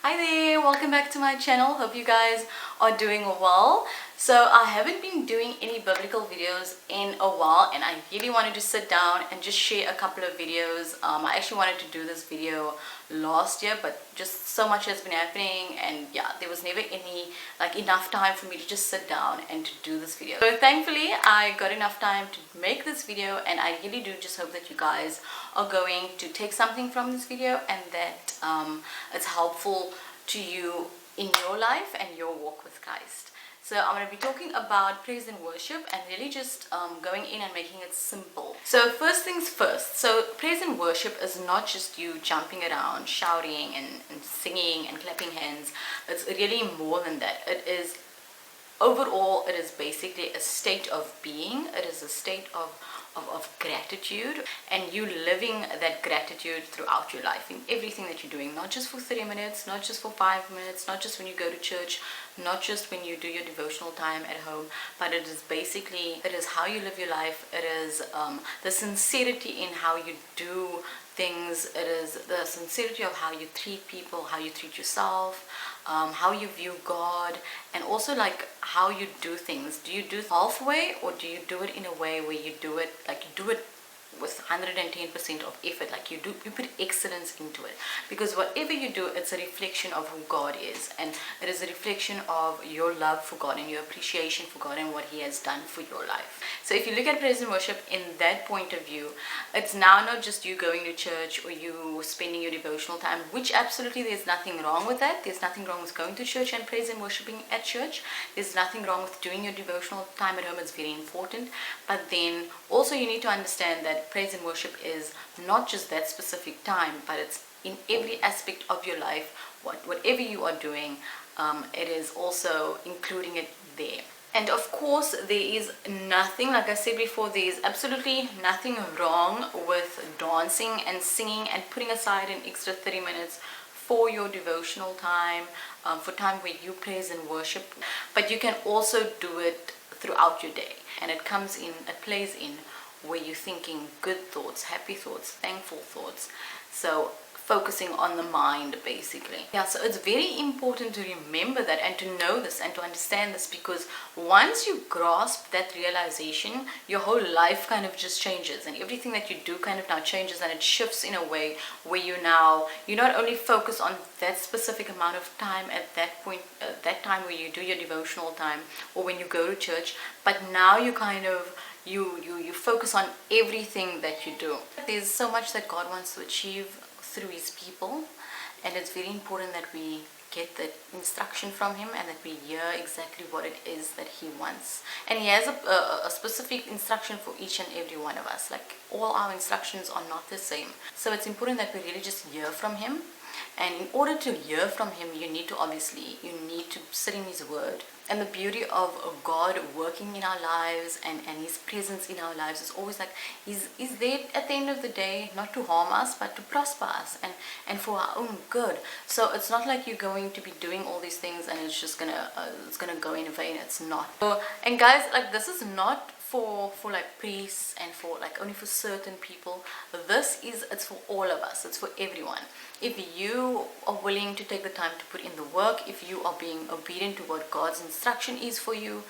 Hi there, welcome back to my channel. Hope you guys are doing well. So I haven't been doing any biblical videos in a while, and I really wanted to sit down and just share a couple of videos. I actually wanted to do this video last year, but just so much has been happening, and yeah, there was never enough time for me to just sit down and to do this video. So thankfully I got enough time to make this video, and I really do just hope that you guys are going to take something from this video and that it's helpful to you in your life and your walk with Christ. So I'm going to be talking about praise and worship, and really just going in and making it simple. So first things first, so praise and worship is not just you jumping around, shouting and singing and clapping hands. It's really more than that. Overall, it is basically a state of being. It is a state of gratitude, and you living that gratitude throughout your life in everything that you're doing, not just for 30 minutes, not just for 5 minutes, not just when you go to church, not just when you do your devotional time at home, but it is how you live your life. It is the sincerity in how you do things. It is the sincerity of how you treat people, how you treat yourself, how you view God, and also like how you do things. Do you do halfway, or do you do it in a way where you do it with 110% of effort? Like you put excellence into it, because whatever you do, it's a reflection of who God is, and it is a reflection of your love for God and your appreciation for God and what He has done for your life. So if you look at praise and worship in that point of view, it's now not just you going to church or you spending your devotional time, which absolutely there's nothing wrong with that. There's nothing wrong with going to church and praise and worshiping at church. There's nothing wrong with doing your devotional time at home. It's very important. But then also you need to understand that praise and worship is not just that specific time, but it's in every aspect of your life. Whatever you are doing, it is also including it there. And of course, there is nothing, like I said before, there is absolutely nothing wrong with dancing and singing and putting aside an extra 30 minutes for your devotional time, for time where you praise and worship. But you can also do it throughout your day, and it plays in where you're thinking good thoughts, happy thoughts, thankful thoughts. So focusing on the mind, basically. Yeah, so it's very important to remember that and to know this and to understand this, because once you grasp that realization, your whole life kind of just changes, and everything that you do kind of now changes, and it shifts in a way where you not only focus on that specific amount of time at that point, that time where you do your devotional time or when you go to church, but now you kind of you focus on everything that you do. There's so much that God wants to achieve through His people, and it's very important that we get the instruction from Him and that we hear exactly what it is that He wants. And He has a specific instruction for each and every one of us. Like, all our instructions are not the same, so it's important that we really just hear from Him. And in order to hear from Him, you need to sit in His Word. And the beauty of God working in our lives and His presence in our lives is always like He's there at the end of the day, not to harm us, but to prosper us and for our own good. So it's not like you're going to be doing all these things and it's just gonna go in vain. It's not. So, and guys, like, this is not for like priests and for like only for certain people. It's for all of us. It's for everyone. If you are willing to take the time to put in the work, if you are being obedient to what God's instruction is for you,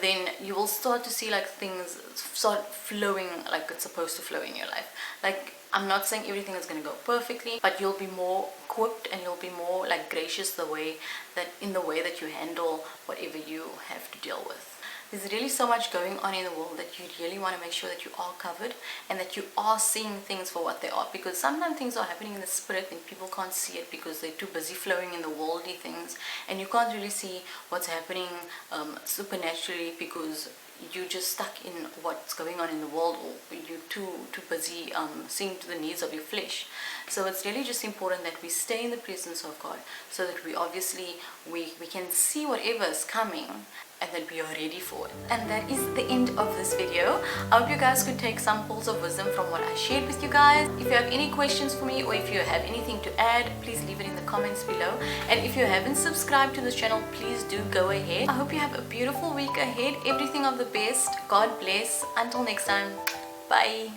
then you will start to see like things start flowing like it's supposed to flow in your life. Like, I'm not saying everything is going to go perfectly, but you'll be more equipped and you'll be more like gracious in the way that you handle whatever you have to deal with. There's really so much going on in the world that you really want to make sure that you are covered and that you are seeing things for what they are, because sometimes things are happening in the spirit and people can't see it because they're too busy flowing in the worldly things, and you can't really see what's happening supernaturally because you're just stuck in what's going on in the world, or you're too busy seeing to the needs of your flesh. So it's really just important that we stay in the presence of God, so that we can see whatever is coming and that we are ready for it. And that is the end of this video. I hope you guys could take some pearls of wisdom from what I shared with you guys. If you have any questions for me, or if you have anything to add, please leave it in the comments below. And if you haven't subscribed to this channel, please do go ahead. I hope you have a beautiful week ahead. Everything of the best. God bless. Until next time. Bye.